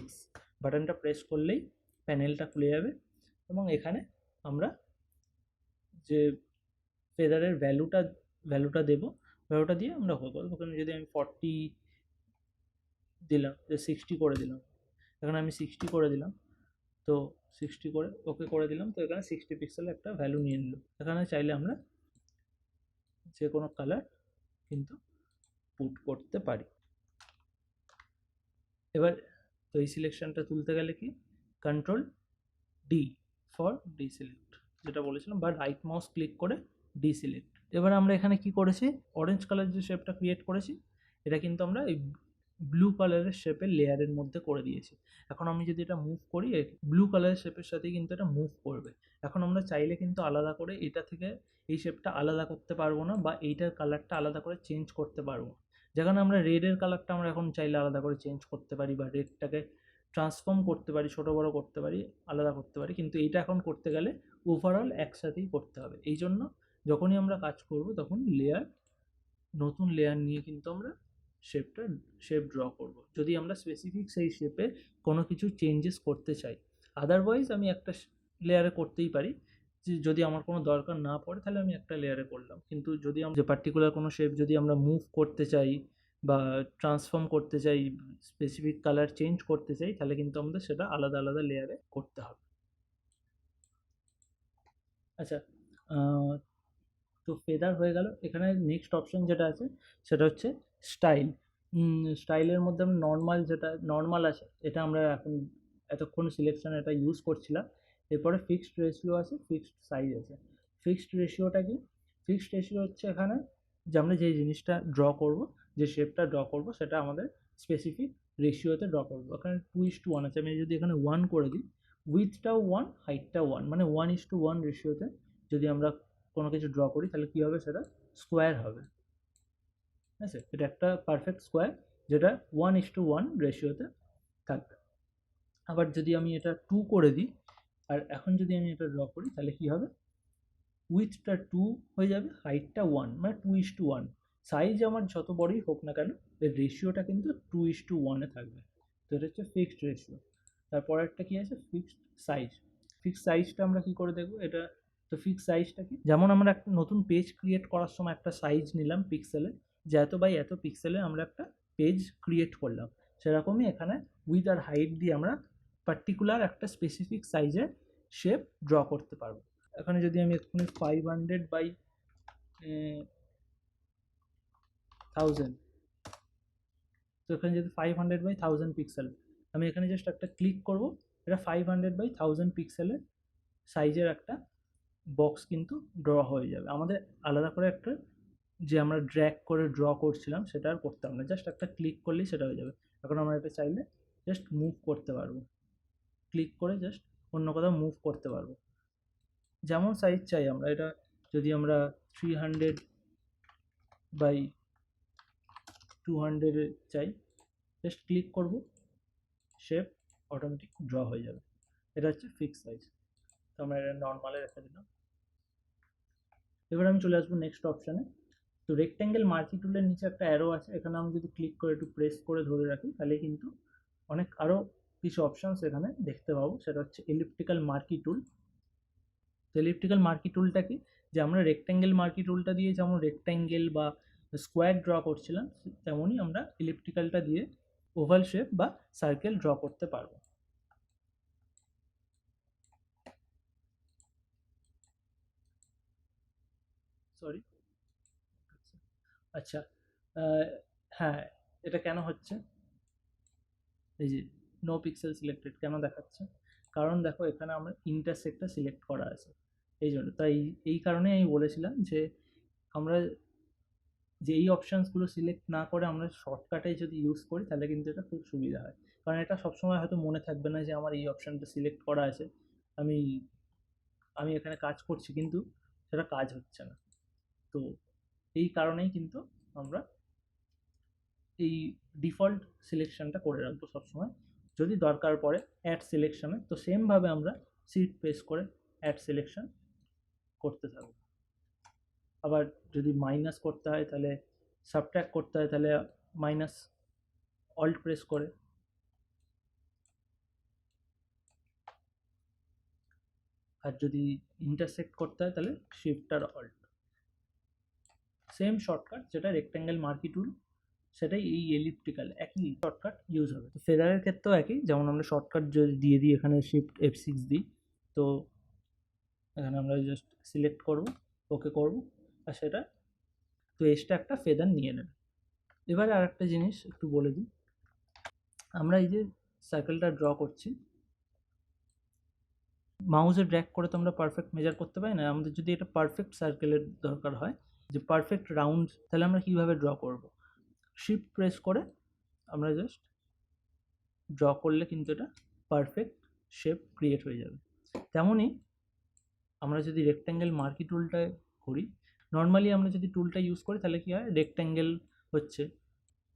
বাটনটা প্রেস করলেই প্যানেলটা খুলে যাবে, এবং এখানে আমরা যে ফেদারের ভ্যালুটা দেবো, ভ্যালুটা দিয়ে আমরা হয়ে করবো। ওখানে যদি আমি 40 দিলাম, যে 60 করে দিলাম, এখানে আমি 60 করে দিলাম, তো 60 করে ওকে করে দিলাম, তো এখানে 60 পিক্সেলের একটা ভ্যালু নিয়ে নিল। এখানে চাইলে আমরা যে কোনো কালার কিন্তু পুট করতে পারি। এবার তো এই সিলেকশনটা তুলতে গেলে কি, Ctrl+D ফর ডিসিলেক্ট যেটা বলেছিলাম, বা রাইট মাউস ক্লিক করে ডিসিলেক্ট। এবার আমরা এখানে কি করেছি, অরেঞ্জ কালার যে শেপটা ক্রিয়েট করেছি এটা কিন্তু আমরা এই ব্লু কালারের শেপের লেয়ারের মধ্যে করে দিয়েছি। এখন আমি যদি এটা মুভ করি, ব্লু কালারের শেপের সাথেই কিন্তু এটা মুভ করবে। এখন আমরা চাইলে কিন্তু আলাদা করে এটা থেকে এই শেপটা আলাদা করতে পারবো না, বা এইটার কালারটা আলাদা করে চেঞ্জ করতে পারবো। যেখানে আমরা রেডের কালারটা আমরা এখন চাইলে আলাদা করে চেঞ্জ করতে পারি, বা রেডটাকে ট্রান্সফর্ম করতে পারি, ছোটো বড়ো করতে পারি, আলাদা করতে পারি, কিন্তু এইটা এখন করতে গেলে ওভারঅল একসাথেই করতে হবে। এই জন্য যখনই আমরা কাজ করব তখন নতুন লেয়ার নিয়ে কিন্তু আমরা শেপ ড্র করব, যদি আমরা স্পেসিফিক সেই শেপে কোনো কিছু চেঞ্জেস করতে চাই। আদারওয়াইজ আমি একটা লেয়ারে করতেই পারি, যদি আমার কোনো দরকার না পড়ে তাহলে আমি একটা লেয়ারে করলাম। কিন্তু যদি আমরা যে পার্টিকুলার কোনো শেপ যদি আমরা মুভ করতে চাই বা ট্রান্সফর্ম করতে চাই, স্পেসিফিক কালার চেঞ্জ করতে চাই, তাহলে কিন্তু আমাদের সেটা আলাদা আলাদা লেয়ারে করতে হবে। আচ্ছা, তো ফেদার হয়ে গেল। এখানে নেক্সট অপশন যেটা আছে সেটা হচ্ছে স্টাইল। স্টাইলের মধ্যে আমি যেটা নর্মাল আছে এটা আমরা এতক্ষণ সিলেকশন এটা ইউজ করছিলাম। এরপরে ফিক্সড রেশিও আছে, ফিক্সড সাইজ আছে। ফিক্সড রেশিওটা কি, ফিক্সড রেশিও হচ্ছে এখানে যে আমরা যে জিনিসটা ড্র করব, যে শেপটা ড্র করব, সেটা আমাদের স্পেসিফিক রেশিওতে ড্র করবো। এখানে 2:1 আছে, আমি যদি এখানে 1 করে দিই, উইথটাও 1, হাইটটাও 1, মানে 1:1 রেশিওতে যদি আমরা কোনো কিছু ড্র করি তাহলে কী হবে, সেটা স্কোয়ার হবে। ঠিক আছে, এটা একটা পারফেক্ট স্কোয়ার যেটা 1:1 রেশিওতে থাকবে। আবার যদি আমি এটা 2 করে দিই, আর এখন যদি আমি এটা ড্র করি তাহলে কী হবে, উইথটা 2 হয়ে যাবে, হাইটটা 1, মানে 2:1। সাইজ আমার যত বড়ই হোক না কেন, এর রেশিওটা কিন্তু 2:1 থাকবে। তো এটা হচ্ছে ফিক্সড রেশিও। তারপরে একটা কি আছে, ফিক্সড সাইজ। ফিক্সড সাইজটা আমরা কি করে দেখবো এটা, তো ফিক্সড সাইজটা কি, যেমন আমরা একটা নতুন পেজ ক্রিয়েট করার সময় একটা সাইজ নিলাম পিক্সেলে, যে এত বাই এত পিক্সেলে আমরা একটা পেজ ক্রিয়েট করলাম, সেরকমই এখানে উইথ আর হাইট দিয়ে আমরা পার্টিকুলার একটা স্পেসিফিক সাইজের শেপ ড্র করতে পারবো। এখানে যদি আমি এক্ষুনি 500/1000, তো এখানে যদি 500/1000 পিক্সেল, আমি এখানে জাস্ট একটা ক্লিক করব, এটা 500/1000 পিক্সেলের সাইজের একটা বক্স কিন্তু ড্র হয়ে যাবে। আমাদের আলাদা করে একটা যে আমরা ড্র্যাগ করে ড্র করছিলাম সেটা আর করতাম না, জাস্ট একটা ক্লিক করলেই সেটা হয়ে যাবে। এখন আমরা এটা চাইলে জাস্ট মুভ করতে পারবো, ক্লিক করে জাস্ট অন্য কোথাও মুভ করতে পারবো, যেমন সাইজ চাই আমরা। এটা যদি আমরা 300/200 চাই, জাস্ট ক্লিক করব, শেপ অটোমেটিক ড্র হয়ে যাবে। এটা হচ্ছে ফিক্স সাইজ। তো আমরা এটা নর্মালে রেখে দিলাম। এবার আমি চলে আসবো নেক্সট অপশানে। তো রেক্ট্যাঙ্গেল মার্কি টুলের নিচে একটা অ্যারো আছে, এখানে আমি যদি ক্লিক করে একটু প্রেস করে ধরে রাখি তাহলে কিন্তু অনেক আরও কিছু অপশানস এখানে দেখতে পাবো। সেটা হচ্ছে এলিপ্টিক্যাল মার্কি টুল। তো এলিপ্টিক্যাল মার্কি টুলটা কি, যে আমরা রেক্ট্যাঙ্গেল মার্কি টুলটা দিয়ে যেমন রেক্ট্যাঙ্গেল বা স্কোয়ার ড্র করছিলাম, তেমনই আমরা এলিপ্টিক্যালটা দিয়ে ওভাল শেপ বা সার্কেল ড্র করতে পারবো। সরি, আচ্ছা, হ্যাঁ, এটা কেন হচ্ছে, এই যে নো পিক্সেল সিলেক্টেড কেন দেখাচ্ছে, কারণ দেখো এখানে আমার ইন্টারসেক্টটা সিলেক্ট করা আছে, এই জন্য। তাই এই কারণে আমি বলেছিলাম যে আমরা যে এই অপশানসগুলো সিলেক্ট না করে আমরা শর্টকাটে যদি ইউজ করি তাহলে কিন্তু এটা খুব সুবিধা হয়। কারণ এটা সবসময় হয়তো মনে থাকবে না যে আমার এই অপশানটা সিলেক্ট করা আছে, আমি আমি এখানে কাজ করছি কিন্তু সেটা কাজ হচ্ছে না। তো এই কারণেই কিন্তু আমরা এই ডিফল্ট সিলেকশনটা করে রাখবো সবসময়। যদি দরকার পড়ে অ্যাড সিলেকশনে, তো সেমভাবে আমরা শিফট প্রেস করে অ্যাড সিলেকশন করতে থাকবো। আবার যদি মাইনাস করতে হয় তাহলে, সাবট্র্যাক্ট করতে হয় তাহলে মাইনাস অল্ট প্রেস করে, আর যদি ইন্টারসেক্ট করতে হয় তাহলে শিফট আর অল্ট। সেম শর্টকাট যেটা রেক্ট্যাঙ্গেল মার্কি টুল, সেটাই এই এলিপ্টিক্যাল একই শর্টকাট ইউজ হবে। তো ফেদারের ক্ষেত্রেও একই, যেমন আমরা শর্টকাট যদি দিয়ে দিই এখানে শিফট F6 দিই, তো এখানে আমরা জাস্ট সিলেক্ট করব, ওকে করব, আর সেটা তো এক্সট্রা একটা ফেদার নিয়ে নেবে। এবারে আর একটা জিনিস একটু বলে দিই, আমরা এই যে সার্কেলটা ড্র করছি, মাউসে ড্র্যাগ করে তো আমরা পারফেক্ট মেজার করতে পারি না। আমাদের যদি এটা পারফেক্ট সার্কেলের দরকার হয়, যে পারফেক্ট রাউন্ড, তাহলে আমরা কীভাবে ড্র করব, শিফট প্রেস করে আমরা জাস্ট ড্র করলে কিন্তু এটা পারফেক্ট শেপ ক্রিয়েট হয়ে যাবে। তেমনই আমরা যদি রেক্ট্যাঙ্গেল মার্কি টুলটা করি, নর্মালি আমরা যদি টুলটা ইউজ করি তাহলে কী হয়, রেক্ট্যাঙ্গেল হচ্ছে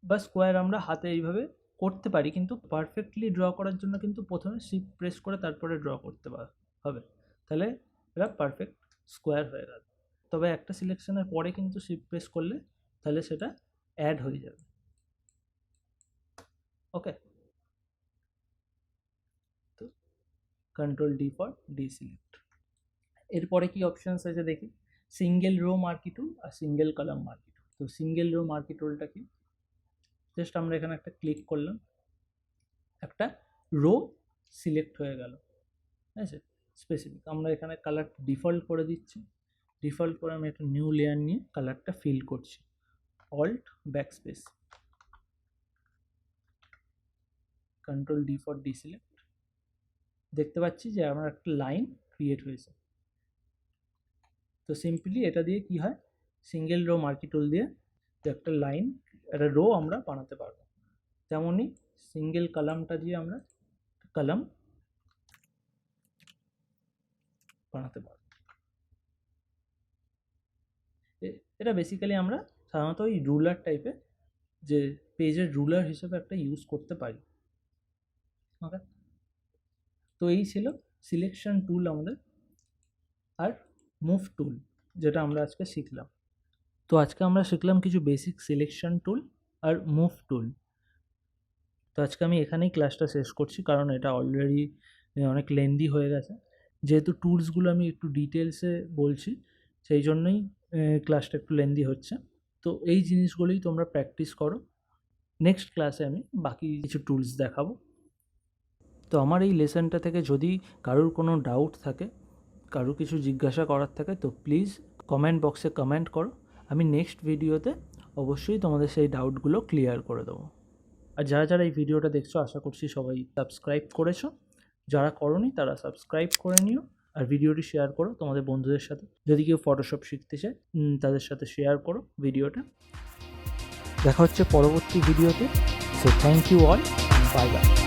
বা স্কোয়ার আমরা হাতে এইভাবে করতে পারি, কিন্তু পারফেক্টলি ড্র করার জন্য কিন্তু প্রথমে শিফট প্রেস করে তারপরে ড্র করতে হবে, তাহলে এটা পারফেক্ট স্কোয়ার হয়ে গেল। তবে একটা সিলেকশনের পরে কিন্তু শিফট প্রেস করলে তাহলে সেটা অ্যাড হয়ে যাবে। ওকে, তো কন্ট্রোল ডি ফর ডিসিলেক্ট। এরপরে কি অপশানস আছে দেখি, সিঙ্গেল রো মার্কি টুল আর সিঙ্গেল কলাম মার্কি টুল। তো সিঙ্গেল রো মার্কি টুলটা কি, জাস্ট আমরা এখানে একটা ক্লিক করলাম, একটা রো সিলেক্ট হয়ে গেল, ঠিক আছে, স্পেসিফিক। আমরা এখানে কালার ডিফল্ট করে দিচ্ছি, ডিফল্ট করে আমি একটা নিউ লেয়ার নিয়ে কালারটা ফিল করছি, alt backspace, control D for deselect. দেখতে পাচ্ছি যে আমার একটা লাইন ক্রিয়েট হয়েছে। তো সিম্পলি এটা দিয়ে কি হয়, সিঙ্গেল রো মার্কি টুল দিয়ে একটা লাইন, একটা রো আমরা বানাতে পারবো। তেমনই সিঙ্গেল কলামটা দিয়ে আমরা কলাম বানাতে পারবো। এটা বেসিক্যালি আমরা সাধারণত ওই রুলার টাইপের, যে পেজের রুলার হিসেবে একটা ইউজ করতে পারি। ওকে, তো এই ছিল সিলেকশন টুল আমাদের, আর মুভ টুল যেটা আমরা আজকে শিখলাম। তো আজকে আমরা শিখলাম কিছু বেসিক সিলেকশন টুল আর মুভ টুল। তো আজকে আমি এখানেই ক্লাসটা শেষ করছি, কারণ এটা অলরেডি অনেক লেন্দি হয়ে গেছে। যেহেতু টুলসগুলো আমি একটু ডিটেলসে বলছি, সেই জন্যই ক্লাসটা একটু লেন্দি হচ্ছে। তো এই জিনিসগুলোই তোমরা প্র্যাকটিস করো। নেক্সট ক্লাসে আমি বাকি কিছু টুলস দেখাবো। তো আমার এই লেসনটা থেকে যদি কারোর কোনো ডাউট থাকে, কারোর কিছু জিজ্ঞাসা করার থাকে, তো প্লিজ কমেন্ট বক্সে কমেন্ট করো। আমি নেক্সট ভিডিওতে অবশ্যই তোমাদের সেই ডাউটগুলো ক্লিয়ার করে দেবো। আর যারা যারা এই ভিডিওটা দেখছো, আশা করছি সবাই সাবস্ক্রাইব করেছো। যারা করোনি তারা সাবস্ক্রাইব করে নিও, আর ভিডিওটি শেয়ার করো তোমাদের বন্ধুদের সাথে। যদি কেউ ফটোশপ শিখতে চায় তাদের সাথে শেয়ার করো ভিডিওটা। দেখা হচ্ছে পরবর্তী ভিডিওতে। So thank you all, bye by.